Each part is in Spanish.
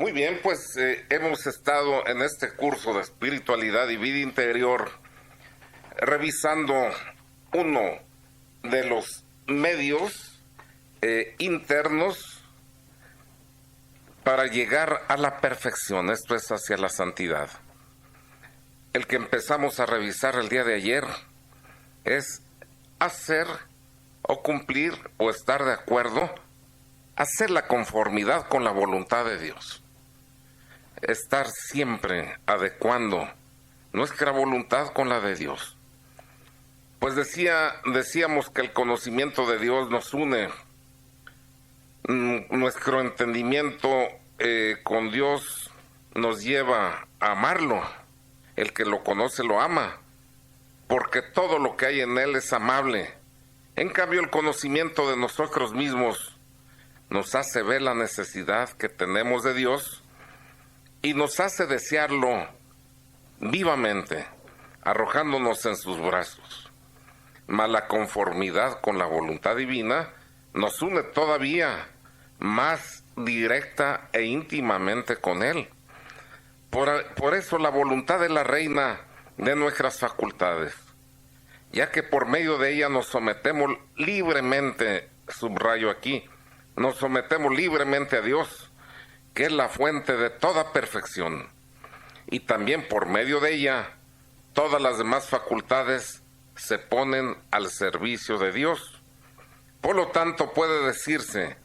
Muy bien, pues hemos estado en este curso de espiritualidad y vida interior revisando uno de los medios internos para llegar a la perfección, esto es hacia la santidad. El que empezamos a revisar el día de ayer es hacer o cumplir o estar de acuerdo, hacer la conformidad con la voluntad de Dios. Estar siempre adecuando nuestra voluntad con la de Dios. Pues decíamos que el conocimiento de Dios nos une, nuestro entendimiento con Dios nos lleva a amarlo. El que lo conoce lo ama, porque todo lo que hay en él es amable. En cambio, el conocimiento de nosotros mismos nos hace ver la necesidad que tenemos de Dios y nos hace desearlo vivamente, arrojándonos en sus brazos. Mas la conformidad con la voluntad divina nos une todavía más directa e íntimamente con Él. Por eso la voluntad es la reina de nuestras facultades, ya que por medio de ella nos sometemos libremente, subrayo aquí, nos sometemos libremente a Dios, que es la fuente de toda perfección. Y también por medio de ella, todas las demás facultades se ponen al servicio de Dios. Por lo tanto, puede decirse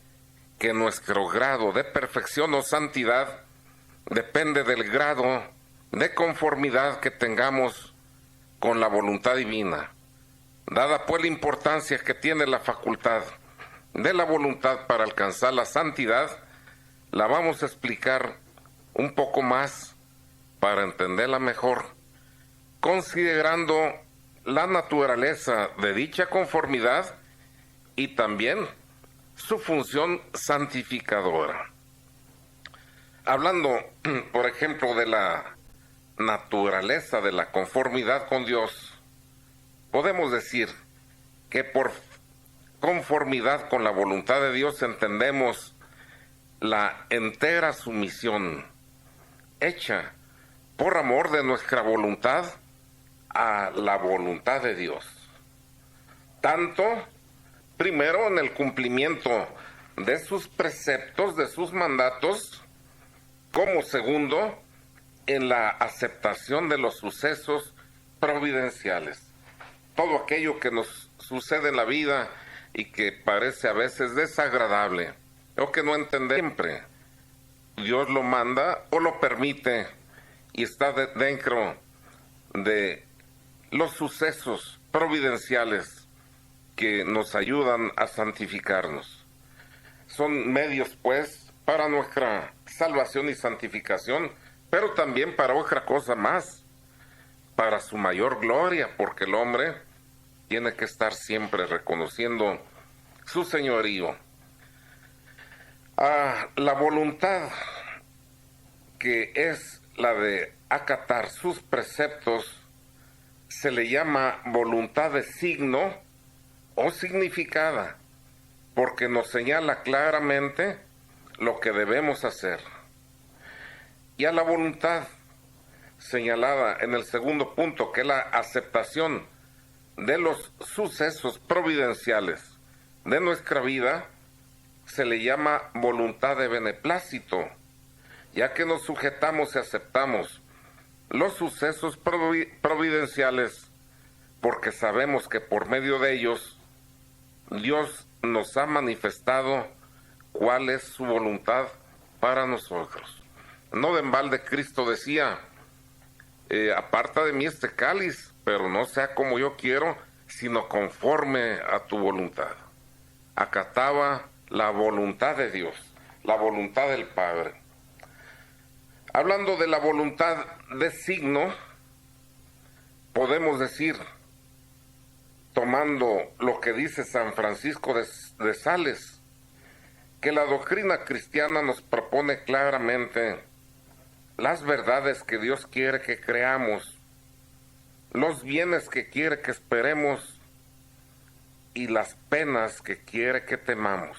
que nuestro grado de perfección o santidad depende del grado de conformidad que tengamos con la voluntad divina. Dada pues la importancia que tiene la facultad de la voluntad para alcanzar la santidad, la vamos a explicar un poco más para entenderla mejor, considerando la naturaleza de dicha conformidad y también su función santificadora. Hablando, por ejemplo, de la naturaleza de la conformidad con Dios, podemos decir que por conformidad con la voluntad de Dios entendemos la entera sumisión hecha por amor de nuestra voluntad a la voluntad de Dios. Tanto, primero, en el cumplimiento de sus preceptos, de sus mandatos, como segundo, en la aceptación de los sucesos providenciales. Todo aquello que nos sucede en la vida y que parece a veces desagradable o que no entendemos siempre, Dios lo manda o lo permite y está dentro de los sucesos providenciales que nos ayudan a santificarnos. Son medios, pues, para nuestra salvación y santificación, pero también para otra cosa más, para su mayor gloria, porque el hombre tiene que estar siempre reconociendo su señorío. La voluntad, que es la de acatar sus preceptos, se le llama voluntad de signo o significada, porque nos señala claramente lo que debemos hacer. Y a la voluntad señalada en el segundo punto, que es la aceptación de los sucesos providenciales de nuestra vida, se le llama voluntad de beneplácito, ya que nos sujetamos y aceptamos los sucesos providenciales porque sabemos que por medio de ellos Dios nos ha manifestado cuál es su voluntad para nosotros. No de en balde Cristo decía, aparta de mí este cáliz, pero no sea como yo quiero, sino conforme a tu voluntad. Acataba la voluntad de Dios, la voluntad del Padre. Hablando de la voluntad de signo, podemos decir, tomando lo que dice San Francisco de Sales, que la doctrina cristiana nos propone claramente las verdades que Dios quiere que creamos, los bienes que quiere que esperemos y las penas que quiere que temamos.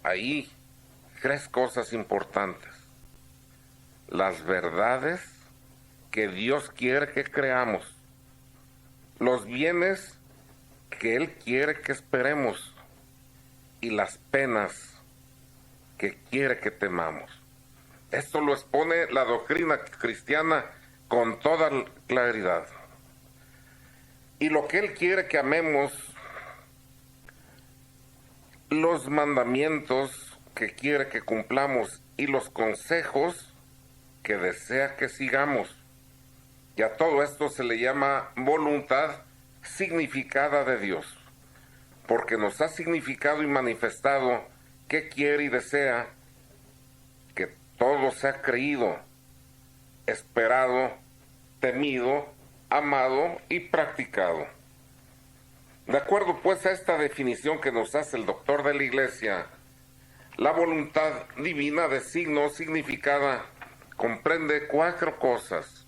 Ahí tres cosas importantes. Las verdades que Dios quiere que creamos, los bienes que Él quiere que esperemos y las penas que quiere que temamos. Esto lo expone la doctrina cristiana con toda claridad. Y lo que Él quiere que amemos, los mandamientos que quiere que cumplamos y los consejos que desea que sigamos. Y a todo esto se le llama voluntad significada de Dios, porque nos ha significado y manifestado que quiere y desea que todo sea creído, esperado, temido, amado y practicado. De acuerdo pues a esta definición que nos hace el doctor de la Iglesia, la voluntad divina de signo significada comprende cuatro cosas: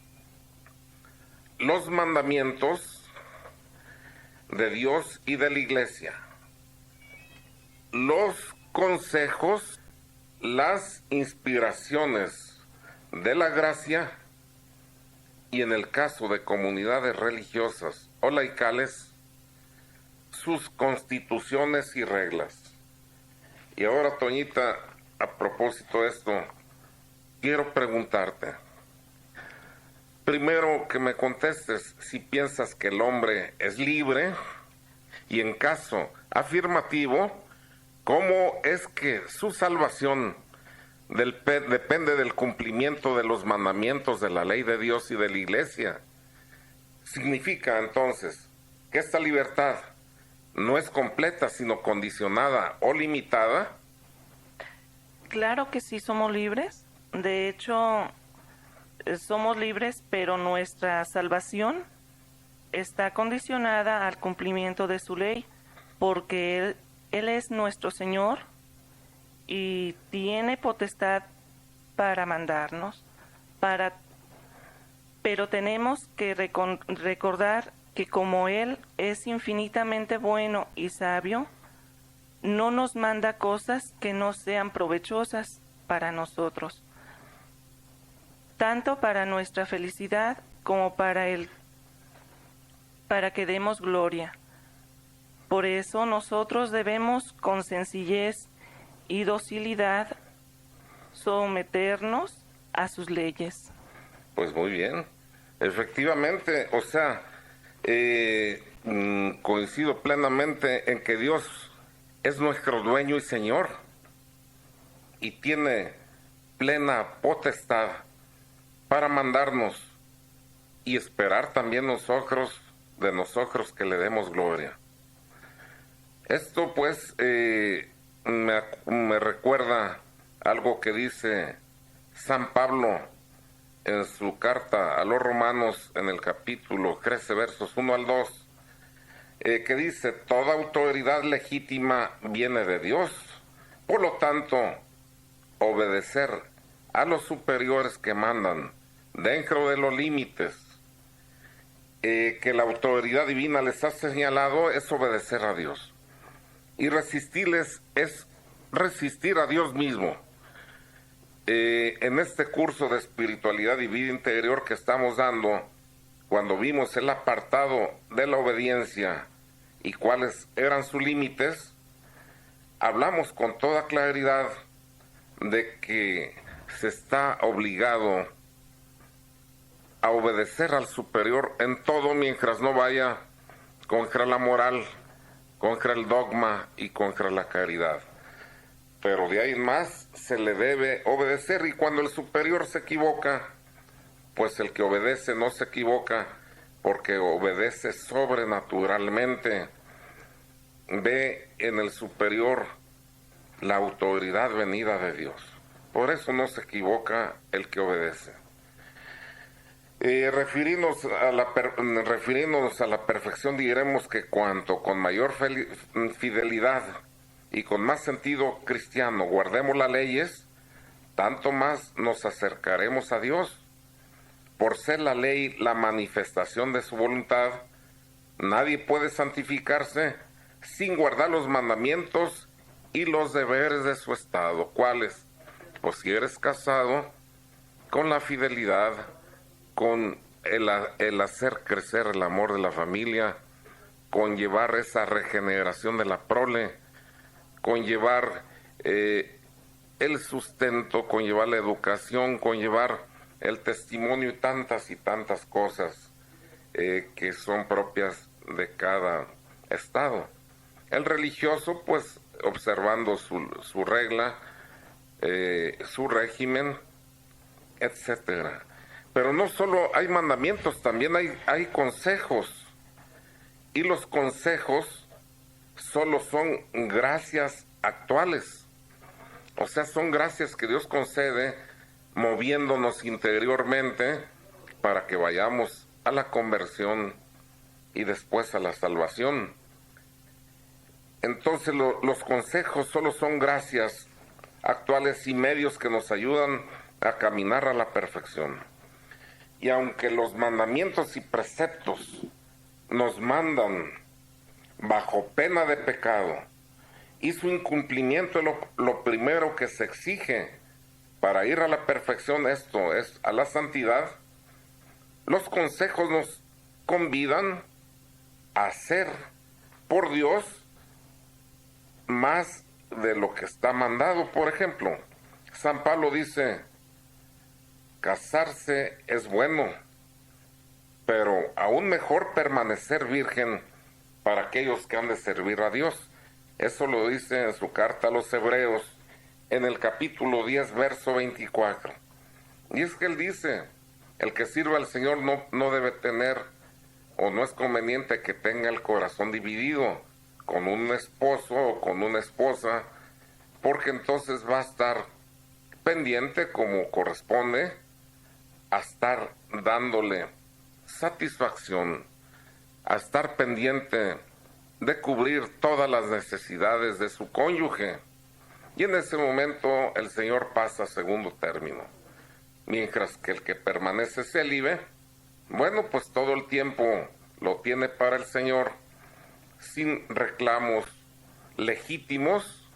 los mandamientos de Dios y de la Iglesia, los consejos, las inspiraciones de la gracia y, en el caso de comunidades religiosas o laicales, sus constituciones y reglas. Y ahora, Toñita, a propósito de esto, quiero preguntarte, primero que me contestes si piensas que el hombre es libre, y en caso afirmativo, ¿cómo es que su salvación depende del cumplimiento de los mandamientos de la ley de Dios y de la Iglesia? Significa entonces que esta libertad no es completa, sino condicionada o limitada. Claro que sí somos libres. De hecho, somos libres, pero nuestra salvación está condicionada al cumplimiento de su ley, porque Él es nuestro Señor y tiene potestad para mandarnos, pero tenemos que recordar que como Él es infinitamente bueno y sabio, no nos manda cosas que no sean provechosas para nosotros, tanto para nuestra felicidad como para que demos gloria. Por eso nosotros debemos con sencillez y docilidad someternos a sus leyes. Pues muy bien, efectivamente, o sea, coincido plenamente en que Dios es nuestro dueño y Señor y tiene plena potestad para mandarnos y esperar también de nosotros que le demos gloria. Esto pues me recuerda algo que dice San Pablo en su carta a los Romanos en el capítulo 13, versos 1 al 2, que dice: toda autoridad legítima viene de Dios, por lo tanto, obedecer a los superiores que mandan dentro de los límites que la autoridad divina les ha señalado es obedecer a Dios. Y resistirles es resistir a Dios mismo. En este curso de espiritualidad y vida interior que estamos dando, cuando vimos el apartado de la obediencia y cuáles eran sus límites, hablamos con toda claridad de que se está obligado a obedecer al superior en todo mientras no vaya contra la moral, contra el dogma y contra la caridad. Pero de ahí en más se le debe obedecer, y cuando el superior se equivoca, pues el que obedece no se equivoca porque obedece sobrenaturalmente. Ve en el superior la autoridad venida de Dios. Por eso no se equivoca el que obedece. Refiriéndonos a la perfección, diremos que cuanto con mayor fidelidad y con más sentido cristiano guardemos las leyes, tanto más nos acercaremos a Dios. Por ser la ley la manifestación de su voluntad, nadie puede santificarse sin guardar los mandamientos y los deberes de su estado. ¿Cuáles? Pues si eres casado, con la fidelidad, con el hacer crecer el amor de la familia, con llevar esa regeneración de la prole, con llevar el sustento, con llevar la educación, con llevar el testimonio y tantas cosas que son propias de cada estado. El religioso, pues, observando su regla, su régimen, etcétera. Pero no solo hay mandamientos, también hay consejos. Y los consejos solo son gracias actuales. O sea, son gracias que Dios concede moviéndonos interiormente para que vayamos a la conversión y después a la salvación. Entonces los consejos solo son gracias actuales y medios que nos ayudan a caminar a la perfección. Y aunque los mandamientos y preceptos nos mandan bajo pena de pecado, y su incumplimiento es lo primero que se exige para ir a la perfección, esto es, a la santidad, los consejos nos convidan a hacer por Dios más de lo que está mandado. Por ejemplo, San Pablo dice, casarse es bueno, pero aún mejor permanecer virgen para aquellos que han de servir a Dios. Eso lo dice en su carta a los Hebreos, en el capítulo 10, verso 24. Y es que él dice, el que sirva al Señor no debe tener, o no es conveniente que tenga el corazón dividido con un esposo o con una esposa, porque entonces va a estar pendiente como corresponde a estar dándole satisfacción, a estar pendiente de cubrir todas las necesidades de su cónyuge. Y en ese momento el Señor pasa a segundo término. Mientras que el que permanece célibe, bueno, pues todo el tiempo lo tiene para el Señor, sin reclamos legítimos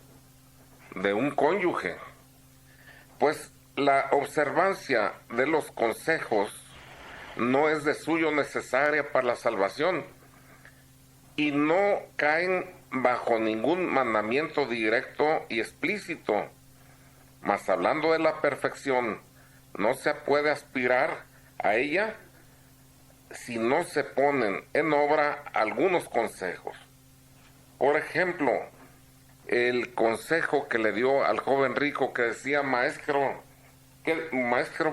de un cónyuge. Pues la observancia de los consejos no es de suyo necesaria para la salvación y no caen bajo ningún mandamiento directo y explícito. Mas hablando de la perfección, no se puede aspirar a ella si no se ponen en obra algunos consejos. Por ejemplo, el consejo que le dio al joven rico que decía, maestro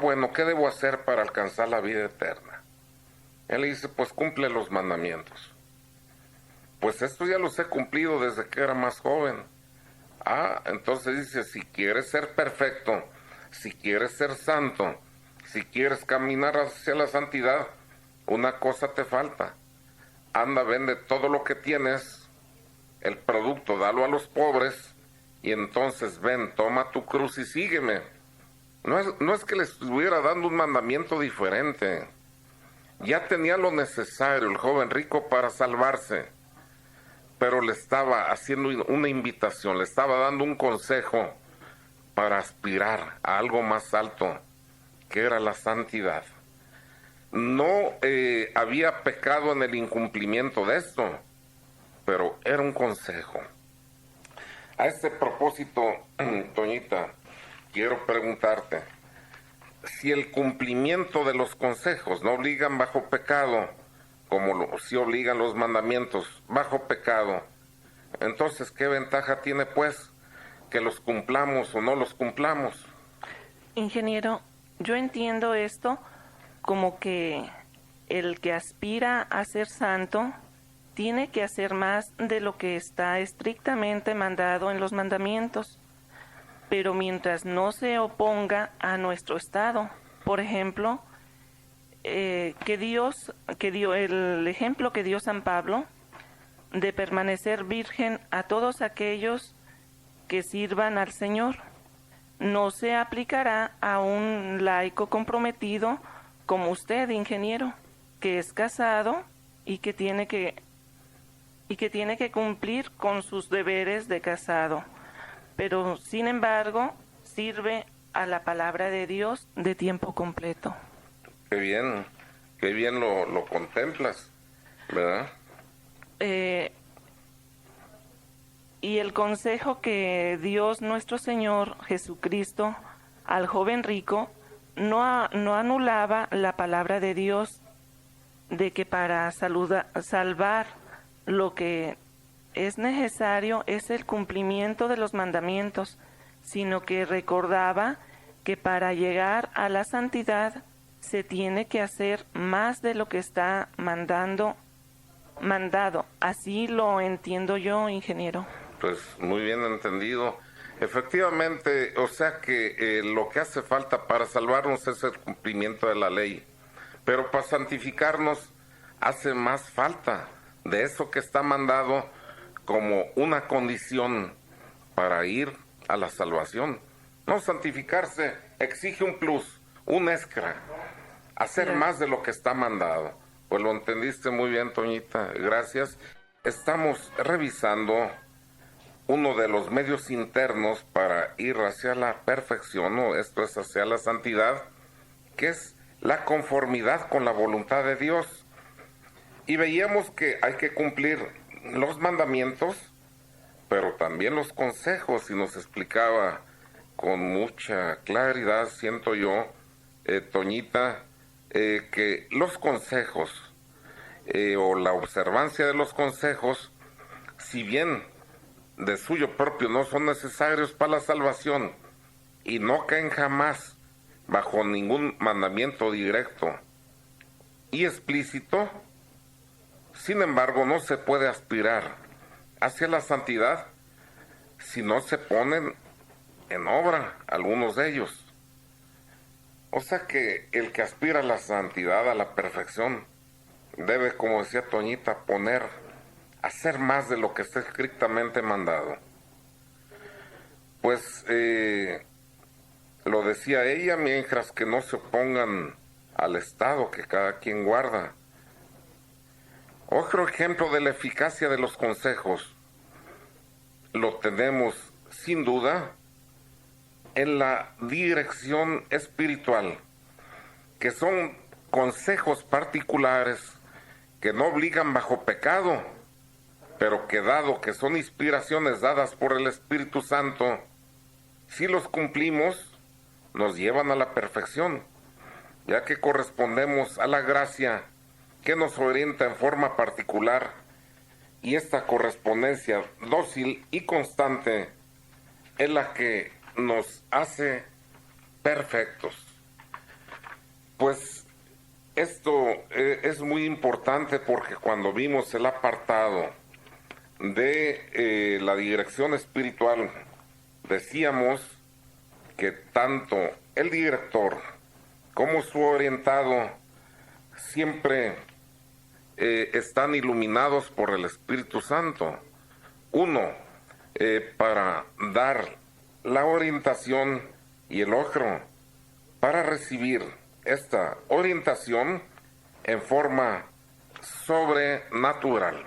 bueno, ¿qué debo hacer para alcanzar la vida eterna? Él le dice, pues cumple los mandamientos. Pues esto ya los he cumplido desde que era más joven. Entonces dice, si quieres ser perfecto, si quieres ser santo, si quieres caminar hacia la santidad, una cosa te falta. Anda, vende todo lo que tienes, el producto, dalo a los pobres, y entonces ven, toma tu cruz y sígueme. No es que le estuviera dando un mandamiento diferente. Ya tenía lo necesario el joven rico para salvarse, pero le estaba haciendo una invitación, le estaba dando un consejo para aspirar a algo más alto, que era la santidad. No había pecado en el incumplimiento de esto, pero era un consejo. A este propósito, Toñita, quiero preguntarte, si el cumplimiento de los consejos no obligan bajo pecado, como si obligan los mandamientos bajo pecado, entonces ¿qué ventaja tiene pues que los cumplamos o no los cumplamos? Ingeniero, yo entiendo esto como que el que aspira a ser santo tiene que hacer más de lo que está estrictamente mandado en los mandamientos, pero mientras no se oponga a nuestro estado. Por ejemplo, que dio el ejemplo que dio San Pablo de permanecer virgen a todos aquellos que sirvan al Señor, no se aplicará a un laico comprometido como usted, ingeniero, que es casado y que tiene que cumplir con sus deberes de casado. pero sin embargo sirve a la palabra de Dios de tiempo completo. Qué bien lo contemplas, ¿verdad? Y el consejo que Dios nuestro Señor Jesucristo al joven rico no anulaba la palabra de Dios de que para salvar lo que es necesario es el cumplimiento de los mandamientos, sino que recordaba que para llegar a la santidad se tiene que hacer más de lo que está mandado. Así lo entiendo yo, ingeniero. Pues muy bien entendido. Efectivamente, o sea que lo que hace falta para salvarnos es el cumplimiento de la ley, pero para santificarnos hace más falta de eso que está mandado como una condición para ir a la salvación. No, santificarse exige un plus, un extra, hacer más de lo que está mandado. Pues lo entendiste muy bien, Toñita, gracias. Estamos revisando uno de los medios internos para ir hacia la perfección, o esto es hacia la santidad, que es la conformidad con la voluntad de Dios. Y veíamos que hay que cumplir los mandamientos, pero también los consejos, y nos explicaba con mucha claridad, siento yo, Toñita, que los consejos o la observancia de los consejos, si bien de suyo propio no son necesarios para la salvación y no caen jamás bajo ningún mandamiento directo y explícito, sin embargo no se puede aspirar hacia la santidad si no se ponen en obra algunos de ellos. O sea que el que aspira a la santidad, a la perfección, debe, como decía Toñita, hacer más de lo que está estrictamente mandado. Pues lo decía ella, mientras que no se opongan al Estado que cada quien guarda. Otro ejemplo de la eficacia de los consejos lo tenemos sin duda en la dirección espiritual, que son consejos particulares que no obligan bajo pecado, pero que dado que son inspiraciones dadas por el Espíritu Santo, si los cumplimos, nos llevan a la perfección, ya que correspondemos a la gracia que nos orienta en forma particular, y esta correspondencia dócil y constante es la que nos hace perfectos. Pues esto es muy importante porque cuando vimos el apartado de la dirección espiritual, decíamos que tanto el director como su orientado siempre están iluminados por el Espíritu Santo. Uno, para dar la orientación, y el otro para recibir esta orientación en forma sobrenatural.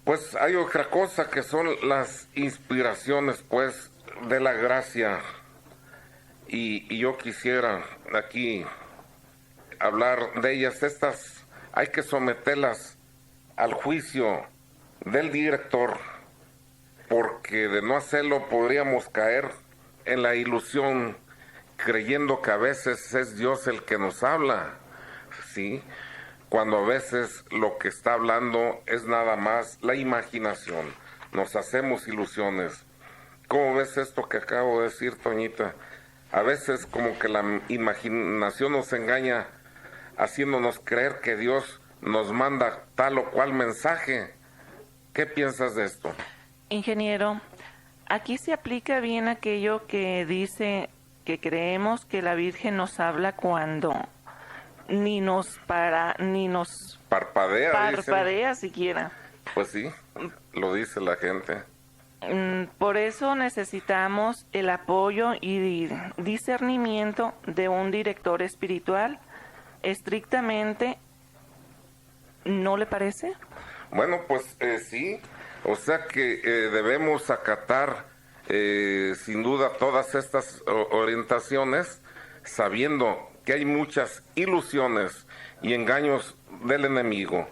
Pues hay otra cosa que son las inspiraciones, pues, de la gracia, y yo quisiera aquí hablar de ellas. Estas hay que someterlas al juicio del director, porque de no hacerlo podríamos caer en la ilusión creyendo que a veces es Dios el que nos habla, ¿sí? Cuando a veces lo que está hablando es nada más la imaginación, nos hacemos ilusiones. ¿Cómo ves esto que acabo de decir, Toñita? A veces como que la imaginación nos engaña, haciéndonos creer que Dios nos manda tal o cual mensaje. ¿Qué piensas de esto? Ingeniero, aquí se aplica bien aquello que dice que creemos que la Virgen nos habla cuando ni nos parpadea siquiera. Pues sí, lo dice la gente. Por eso necesitamos el apoyo y discernimiento de un director espiritual estrictamente, ¿no le parece? Bueno, pues sí, O sea que debemos acatar sin duda todas estas orientaciones, sabiendo que hay muchas ilusiones y engaños del enemigo.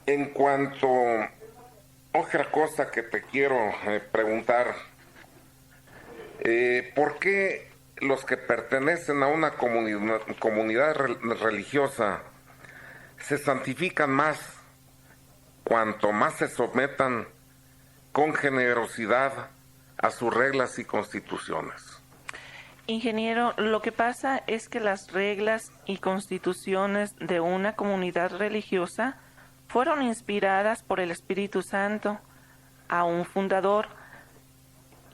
En cuanto a otra cosa que te quiero preguntar, ¿por qué los que pertenecen a una comunidad religiosa se santifican más cuanto más se sometan con generosidad a sus reglas y constituciones? Ingeniero, lo que pasa es que las reglas y constituciones de una comunidad religiosa fueron inspiradas por el Espíritu Santo a un fundador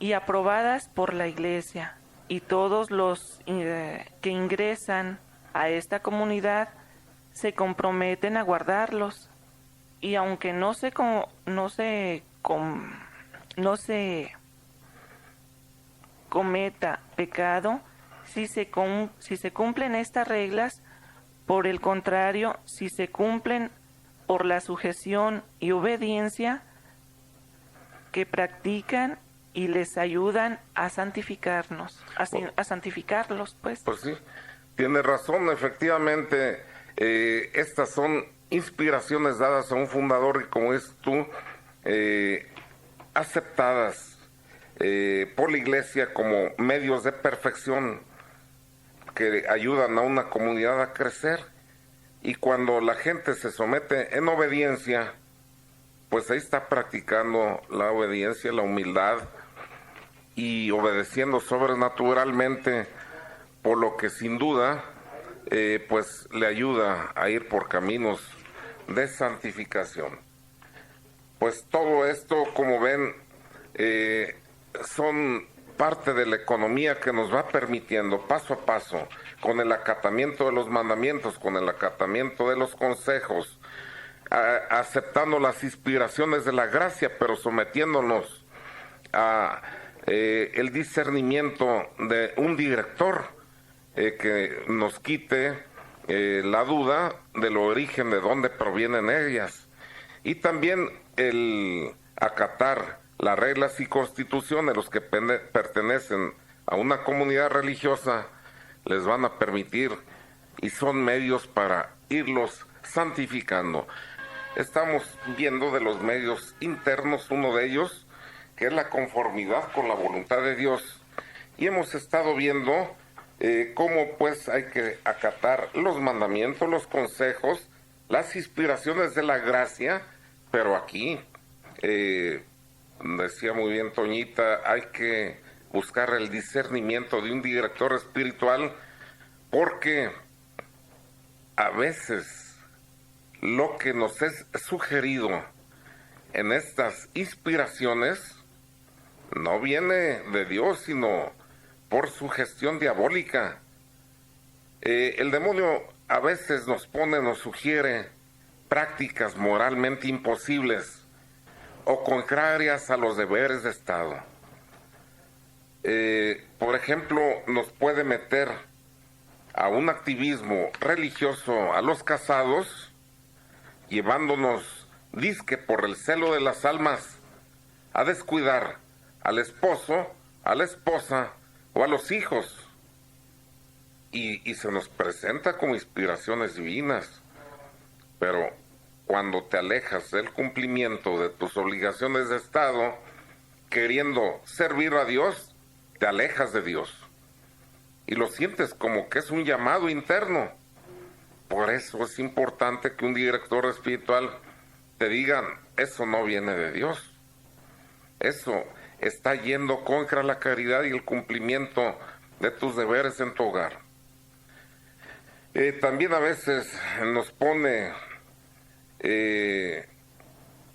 y aprobadas por la Iglesia, y todos los que ingresan a esta comunidad se comprometen a guardarlos, y aunque no se cometa pecado, si se cumplen estas reglas. Por el contrario, si se cumplen por la sujeción y obediencia que practican y les ayudan a santificarnos, a santificarlos, pues. Pues sí, tiene razón, efectivamente, estas son inspiraciones dadas a un fundador y, como es tú, aceptadas por la Iglesia como medios de perfección que ayudan a una comunidad a crecer. Y cuando la gente se somete en obediencia, pues ahí está practicando la obediencia, la humildad y obedeciendo sobrenaturalmente, por lo que sin duda pues le ayuda a ir por caminos de santificación. Pues todo esto, como ven, son parte de la economía que nos va permitiendo paso a paso, con el acatamiento de los mandamientos, con el acatamiento de los consejos, aceptando las inspiraciones de la gracia, pero sometiéndonos a el discernimiento de un director que nos quite la duda del origen de dónde provienen ellas, y también el acatar las reglas y constituciones. Los que pertenecen a una comunidad religiosa les van a permitir y son medios para irlos santificando. Estamos viendo de los medios internos uno de ellos, que es la conformidad con la voluntad de Dios, y hemos estado viendo cómo pues hay que acatar los mandamientos, los consejos, las inspiraciones de la gracia, pero aquí decía muy bien Toñita, hay que buscar el discernimiento de un director espiritual, porque a veces lo que nos es sugerido en estas inspiraciones no viene de Dios, sino por su gestión diabólica. El demonio a veces nos sugiere prácticas moralmente imposibles o contrarias a los deberes de Estado. Por ejemplo, nos puede meter a un activismo religioso a los casados, llevándonos, dizque por el celo de las almas, a descuidar al esposo, a la esposa o a los hijos. Y se nos presenta como inspiraciones divinas, pero cuando te alejas del cumplimiento de tus obligaciones de Estado, queriendo servir a Dios, te alejas de Dios y lo sientes como que es un llamado interno. Por eso es importante que un director espiritual te diga: eso no viene de Dios, eso está yendo contra la caridad y el cumplimiento de tus deberes en tu hogar. También a veces nos pone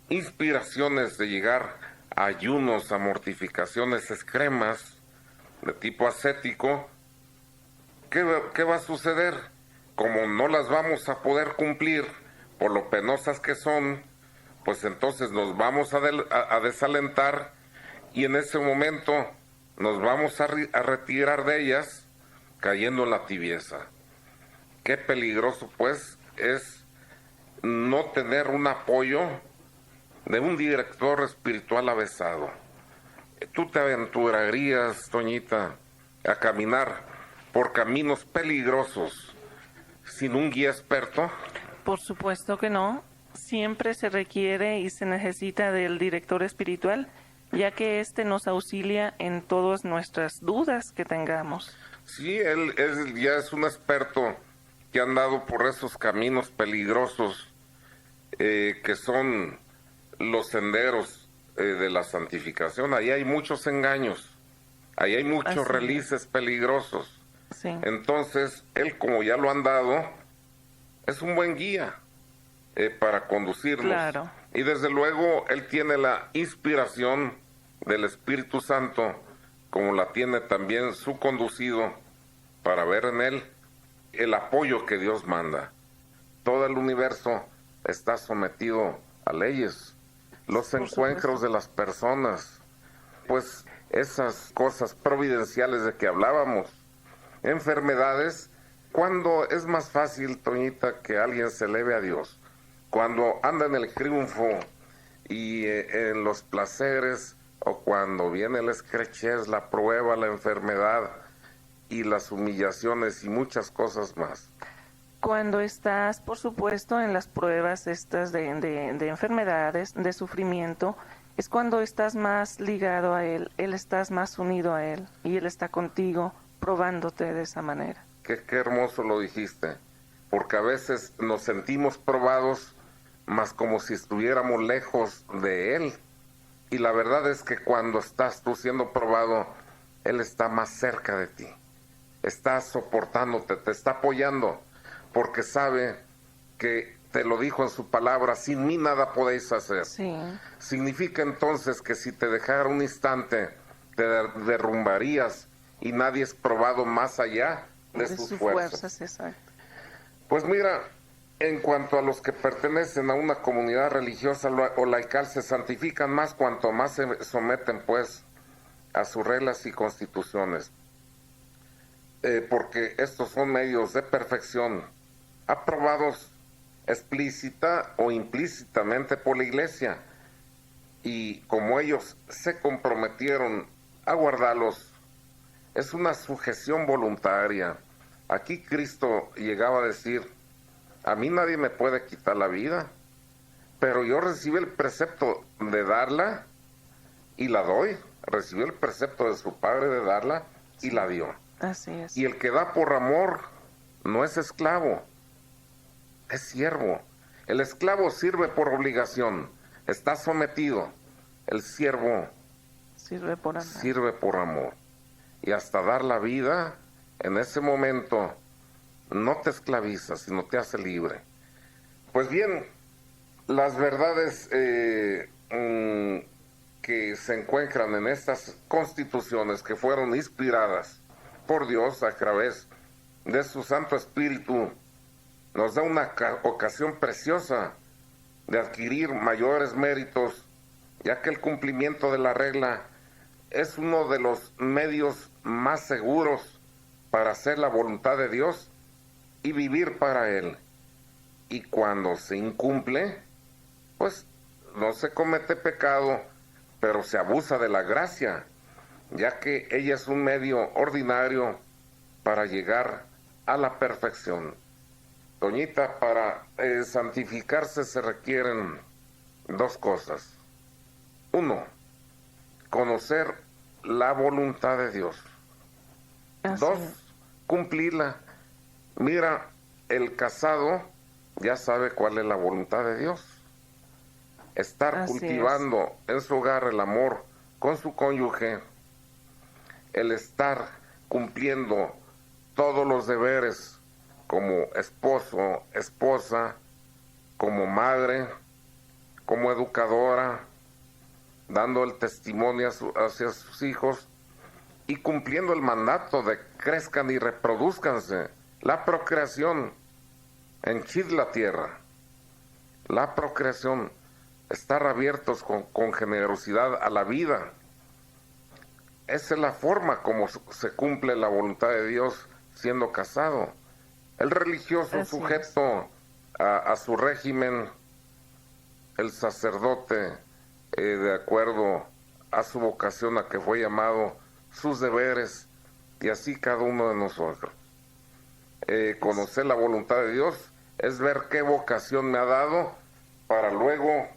inspiraciones de llegar a ayunos, a mortificaciones extremas de tipo ascético. ¿Qué va a suceder? Como no las vamos a poder cumplir por lo penosas que son, pues entonces nos vamos a desalentar, y en ese momento nos vamos a retirar de ellas, cayendo en la tibieza. Qué peligroso pues es no tener un apoyo de un director espiritual avesado. ¿Tú te aventurarías, Toñita, a caminar por caminos peligrosos sin un guía experto? Por supuesto que no. Siempre se requiere y se necesita del director espiritual, ya que éste nos auxilia en todas nuestras dudas que tengamos. Sí, él ya es un experto que ha andado por esos caminos peligrosos que son los senderos de la santificación. Ahí hay muchos engaños, ahí hay muchos realices peligrosos. Sí. Entonces, él, como ya lo han dado, es un buen guía para conducirnos. Claro. Y desde luego, él tiene la inspiración del Espíritu Santo, como la tiene también su conducido, para ver en él el apoyo que Dios manda. Todo el universo está sometido a leyes. Los encuentros de las personas, pues esas cosas providenciales de que hablábamos, enfermedades, cuando es más fácil, Toñita, que alguien se eleve a Dios, cuando anda en el triunfo y en los placeres, o cuando viene el escrechez, la prueba, la enfermedad y las humillaciones y muchas cosas más. Cuando estás, por supuesto, en las pruebas estas de enfermedades, de sufrimiento, es cuando estás más ligado a Él estás más unido a Él, y Él está contigo, probándote de esa manera. Qué hermoso lo dijiste, porque a veces nos sentimos probados, más como si estuviéramos lejos de Él. Y la verdad es que cuando estás tú siendo probado, Él está más cerca de ti. Está soportándote, te está apoyando, porque sabe que te lo dijo en su palabra, sin mí nada podéis hacer. Sí. Significa entonces que si te dejara un instante, te derrumbarías y nadie es probado más allá de sus fuerzas. Exacto. Pues mira, en cuanto a los que pertenecen a una comunidad religiosa o laical, se santifican más cuanto más se someten pues a sus reglas y constituciones, porque estos son medios de perfección aprobados explícita o implícitamente por la Iglesia, y como ellos se comprometieron a guardarlos, es una sujeción voluntaria. Aquí Cristo llegaba a decir: a mí nadie me puede quitar la vida, pero yo recibí el precepto de darla y la doy. Recibí el precepto de su Padre de darla y la dio. Así es. Y el que da por amor no es esclavo, es siervo. El esclavo sirve por obligación, está sometido. El siervo sirve por amor. Sirve por amor. Y hasta dar la vida, en ese momento, no te esclaviza, sino te hace libre. Pues bien, las verdades que se encuentran en estas constituciones que fueron inspiradas por Dios a través de su Santo Espíritu, nos da una ocasión preciosa de adquirir mayores méritos, ya que el cumplimiento de la regla es uno de los medios más seguros para hacer la voluntad de Dios y vivir para Él. Y cuando se incumple, pues no se comete pecado, pero se abusa de la gracia, ya que ella es un medio ordinario para llegar a la perfección. Doñita, para santificarse se requieren dos cosas. Uno, conocer la voluntad de Dios. Dos, cumplirla. Mira, el casado ya sabe cuál es la voluntad de Dios. Estar cultivando en su hogar el amor con su cónyuge, el estar cumpliendo todos los deberes como esposo, esposa, como madre, como educadora, dando el testimonio hacia sus hijos y cumpliendo el mandato de crezcan y reproduzcanse. La procreación henchid la tierra. La procreación, estar abiertos con generosidad a la vida. Esa es la forma como se cumple la voluntad de Dios siendo casado. El religioso sujeto a su régimen el sacerdote, de acuerdo a su vocación a que fue llamado, sus deberes, y así cada uno de nosotros. Conocer la voluntad de Dios es ver qué vocación me ha dado para luego,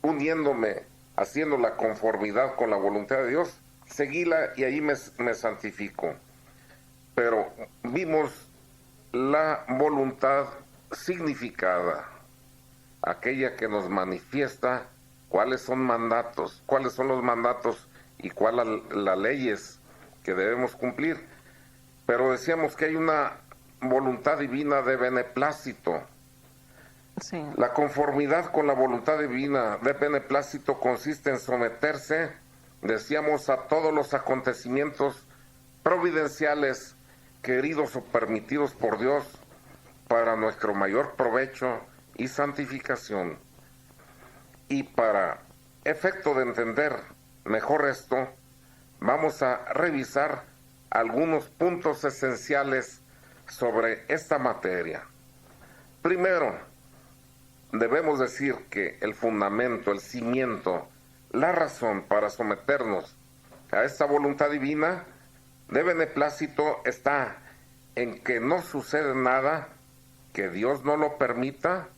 uniéndome, haciendo la conformidad con la voluntad de Dios, seguirla y ahí me santifico. Pero vimos la voluntad significada, aquella que nos manifiesta cuáles son mandatos, cuáles son los mandatos y cuáles las leyes que debemos cumplir. Pero decíamos que hay una voluntad divina de beneplácito. Sí. La conformidad con la voluntad divina de beneplácito consiste en someterse, decíamos, a todos los acontecimientos providenciales queridos o permitidos por Dios para nuestro mayor provecho y santificación. Y para efecto de entender mejor esto, vamos a revisar algunos puntos esenciales sobre esta materia. Primero, debemos decir que el fundamento, el cimiento, la razón para someternos a esta voluntad divina de beneplácito está en que no sucede nada que Dios no lo permita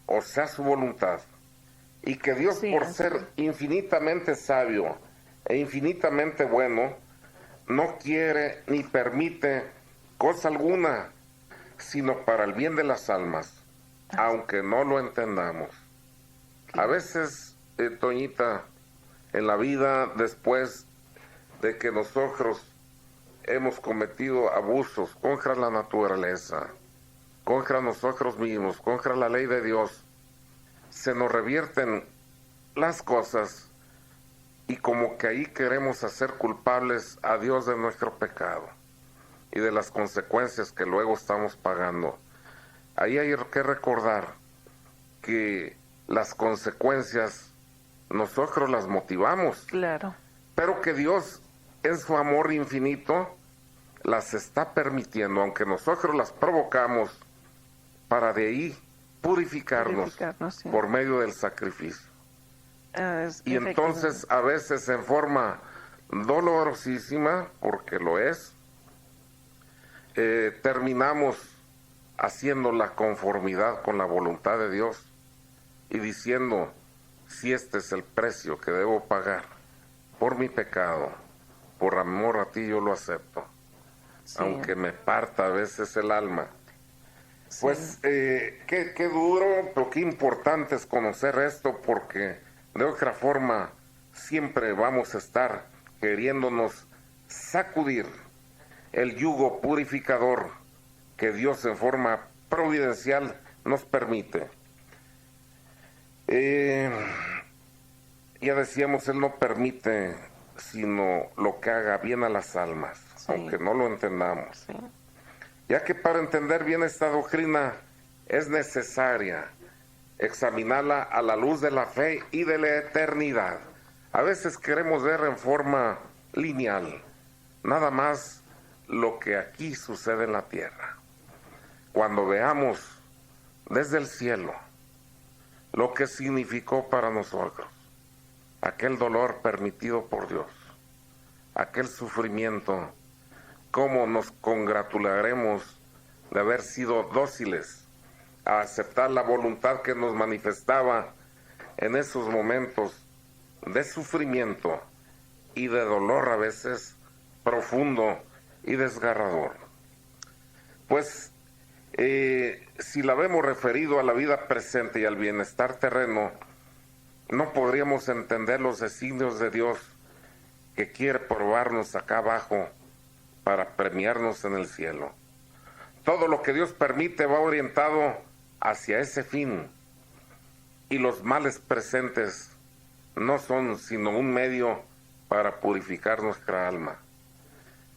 o sea su voluntad, y que Dios, sí, por ser infinitamente sabio e infinitamente bueno, no quiere ni permite cosa alguna sino para el bien de las almas, aunque no lo entendamos. A veces, Toñita, en la vida, después de que nosotros hemos cometido abusos contra la naturaleza, contra nosotros mismos, contra la ley de Dios, se nos revierten las cosas y como que ahí queremos hacer culpables a Dios de nuestro pecado y de las consecuencias que luego estamos pagando. Ahí hay que recordar que las consecuencias nosotros las motivamos. Claro. Pero que Dios, en su amor infinito, las está permitiendo, aunque nosotros las provocamos, para de ahí purificarnos sí, por medio del sacrificio. Y entonces, a veces en forma dolorosísima, porque lo es, terminamos haciendo la conformidad con la voluntad de Dios y diciendo, si este es el precio que debo pagar por mi pecado, por amor a ti yo lo acepto, sí, aunque me parta a veces el alma. Sí. Pues qué duro, pero qué importante es conocer esto, porque de otra forma siempre vamos a estar queriéndonos sacudir el yugo purificador que Dios en forma providencial nos permite. Ya decíamos, Él no permite sino lo que haga bien a las almas, sí, aunque no lo entendamos. Sí. Ya que para entender bien esta doctrina es necesaria examinarla a la luz de la fe y de la eternidad. A veces queremos ver en forma lineal, nada más lo que aquí sucede en la tierra. Cuando veamos desde el cielo lo que significó para nosotros aquel dolor permitido por Dios, aquel sufrimiento, cómo nos congratularemos de haber sido dóciles a aceptar la voluntad que nos manifestaba en esos momentos de sufrimiento y de dolor a veces profundo y desgarrador. Pues si la vemos referido a la vida presente y al bienestar terreno, no podríamos entender los designios de Dios que quiere probarnos acá abajo para premiarnos en el cielo. Todo lo que Dios permite va orientado hacia ese fin, y los males presentes no son sino un medio para purificar nuestra alma,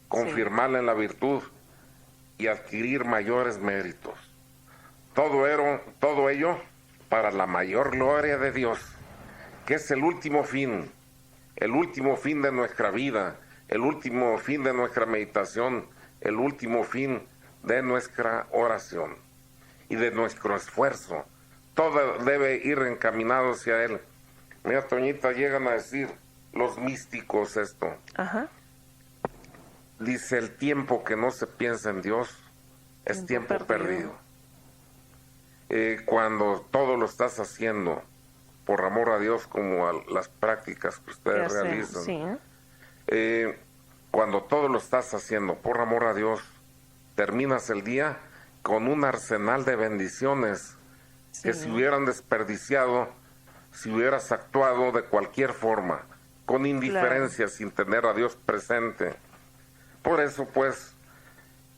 confirmarla en la virtud y adquirir mayores méritos. Todo ello para la mayor gloria de Dios, que es el último fin de nuestra vida, el último fin de nuestra meditación, el último fin de nuestra oración y de nuestro esfuerzo todo debe ir encaminado hacia Él. Mira, Toñita, llegan a decir los místicos esto. Ajá. Dice, el tiempo que no se piensa en Dios es tiempo perdido. Cuando todo lo estás haciendo por amor a Dios, como a las prácticas que ustedes realizan, sí. Cuando todo lo estás haciendo por amor a Dios, terminas el día con un arsenal de bendiciones que si hubieran desperdiciado, si hubieras actuado de cualquier forma, con indiferencia, sin tener a Dios presente. Por eso, pues,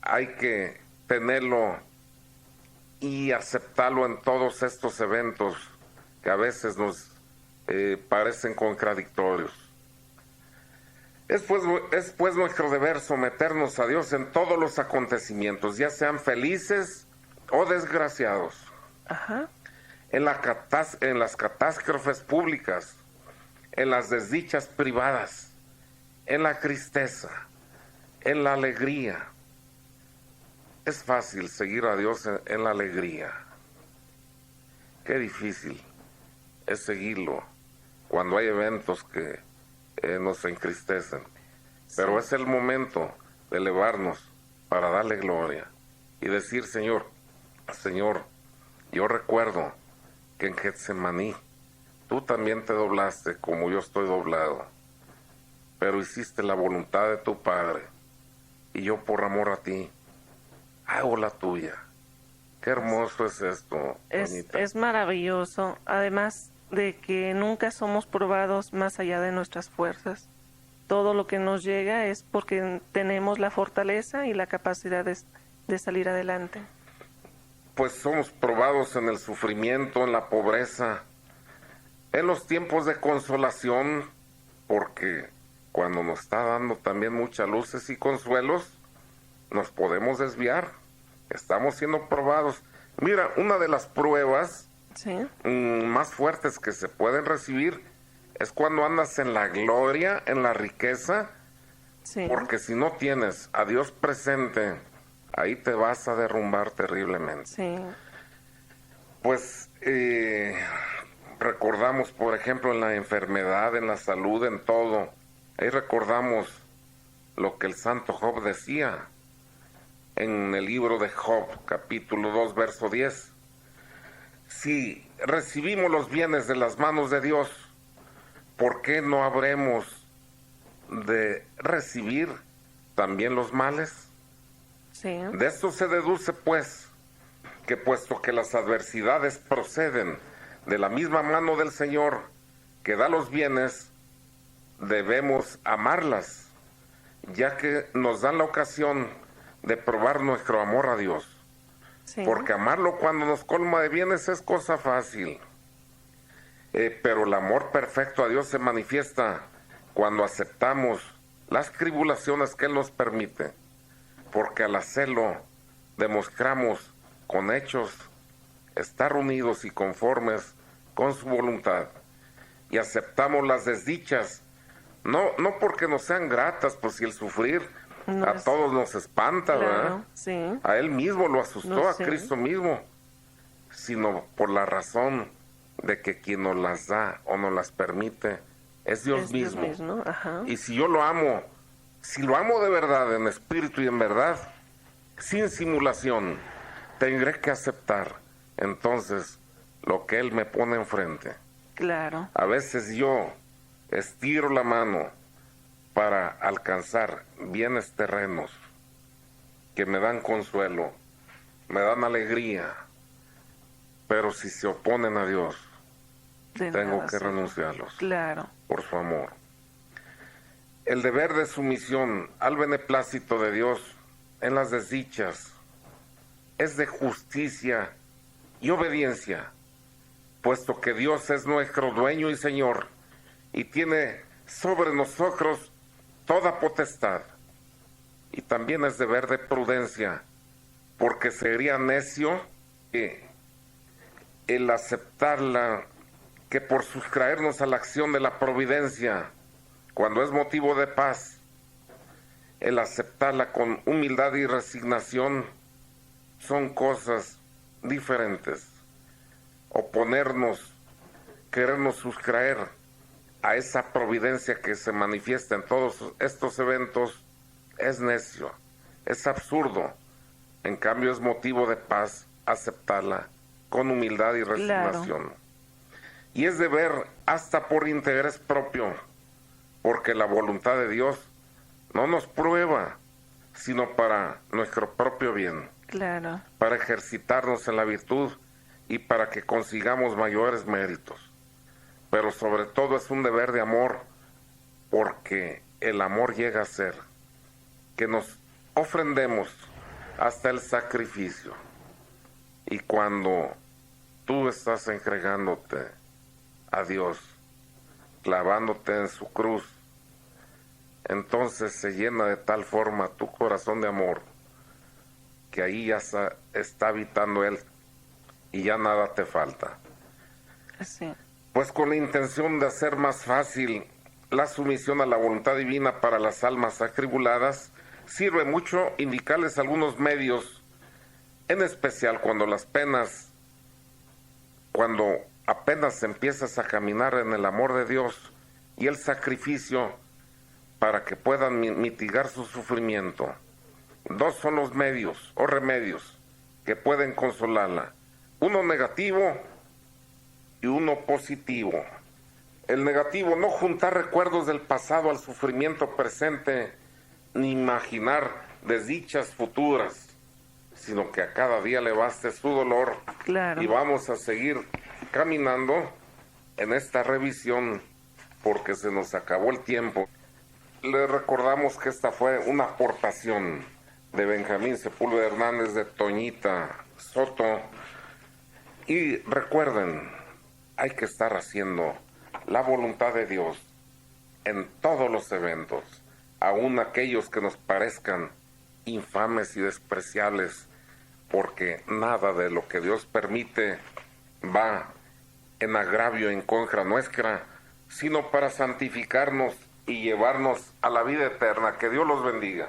hay que tenerlo y aceptarlo en todos estos eventos que a veces nos parecen contradictorios. Es pues nuestro deber someternos a Dios en todos los acontecimientos, ya sean felices o desgraciados. Ajá. En las catástrofes públicas, en las desdichas privadas, en la tristeza, en la alegría. Es fácil seguir a Dios en la alegría. Qué difícil es seguirlo cuando hay eventos que nos entristecen. Pero es el momento de elevarnos para darle gloria y decir, Señor, yo recuerdo que en Getsemaní tú también te doblaste como yo estoy doblado, pero hiciste la voluntad de tu Padre y yo por amor a ti hago la tuya. Qué hermoso es esto, Doñita. Es maravilloso, además de que nunca somos probados más allá de nuestras fuerzas. Todo lo que nos llega es porque tenemos la fortaleza y la capacidad de salir adelante. Pues somos probados en el sufrimiento, en la pobreza, en los tiempos de consolación, porque cuando nos está dando también muchas luces y consuelos, nos podemos desviar. Estamos siendo probados. Mira, una de las pruebas más fuertes que se pueden recibir es cuando andas en la gloria, en la riqueza, porque si no tienes a Dios presente, ahí te vas a derrumbar terriblemente. Sí. Pues recordamos, por ejemplo, en la enfermedad, en la salud, en todo. Ahí recordamos lo que el santo Job decía en el libro de Job, capítulo 2, verso 10. Si recibimos los bienes de las manos de Dios, ¿por qué no habremos de recibir también los males? Sí. De esto se deduce, pues, que puesto que las adversidades proceden de la misma mano del Señor que da los bienes, debemos amarlas, ya que nos dan la ocasión de probar nuestro amor a Dios. Sí. Porque amarlo cuando nos colma de bienes es cosa fácil. Pero el amor perfecto a Dios se manifiesta cuando aceptamos las tribulaciones que Él nos permite. Porque al hacerlo demostramos con hechos estar unidos y conformes con su voluntad. Y aceptamos las desdichas, no porque nos sean gratas, pues si el sufrir a todos nos espanta, claro, ¿verdad? Sí. A Él mismo lo asustó, No, a sí. Cristo mismo, sino por la razón de que quien nos las da o nos las permite es Dios mismo. Dios mismo. Ajá. Y si yo lo amo, si lo amo de verdad, en espíritu y en verdad, sin simulación, tendré que aceptar entonces lo que Él me pone enfrente. Claro. A veces yo estiro la mano para alcanzar bienes terrenos que me dan consuelo, me dan alegría, pero si se oponen a Dios, tengo que renunciarlos. Claro. Por su amor. El deber de sumisión al beneplácito de Dios en las desdichas es de justicia y obediencia, puesto que Dios es nuestro dueño y Señor y tiene sobre nosotros toda potestad. Y también es deber de prudencia, porque sería necio el aceptarla, que por sustraernos a la acción de la providencia, cuando es motivo de paz, el aceptarla con humildad y resignación, son cosas diferentes. oponernos, querernos sustraer a esa providencia que se manifiesta en todos estos eventos, es necio, es absurdo. En cambio es motivo de paz aceptarla con humildad y resignación. Claro. Y es deber hasta por interés propio, porque la voluntad de Dios no nos prueba, sino para nuestro propio bien. Claro. Para ejercitarnos en la virtud y para que consigamos mayores méritos. Pero sobre todo es un deber de amor, porque el amor llega a ser que nos ofrendemos hasta el sacrificio. Y cuando tú estás entregándote a Dios, clavándote en su cruz, entonces se llena de tal forma tu corazón de amor, que ahí ya está habitando Él y ya nada te falta. Sí. Pues con la intención de hacer más fácil la sumisión a la voluntad divina para las almas atribuladas, sirve mucho indicarles algunos medios, en especial cuando apenas empiezas a caminar en el amor de Dios y el sacrificio para que puedan mitigar su sufrimiento. Dos son los medios o remedios que pueden consolarla, uno negativo y uno positivo. El negativo, no juntar recuerdos del pasado al sufrimiento presente, ni imaginar desdichas futuras, sino que a cada día le baste su dolor. Claro. Y vamos a seguir caminando en esta revisión porque se nos acabó el tiempo. Le recordamos que esta fue una aportación de Benjamín Sepúlveda Hernández, de Toñita Soto. Y recuerden, hay que estar haciendo la voluntad de Dios en todos los eventos, aun aquellos que nos parezcan infames y despreciables, porque nada de lo que Dios permite va en agravio en contra nuestra, sino para santificarnos y llevarnos a la vida eterna. Que Dios los bendiga.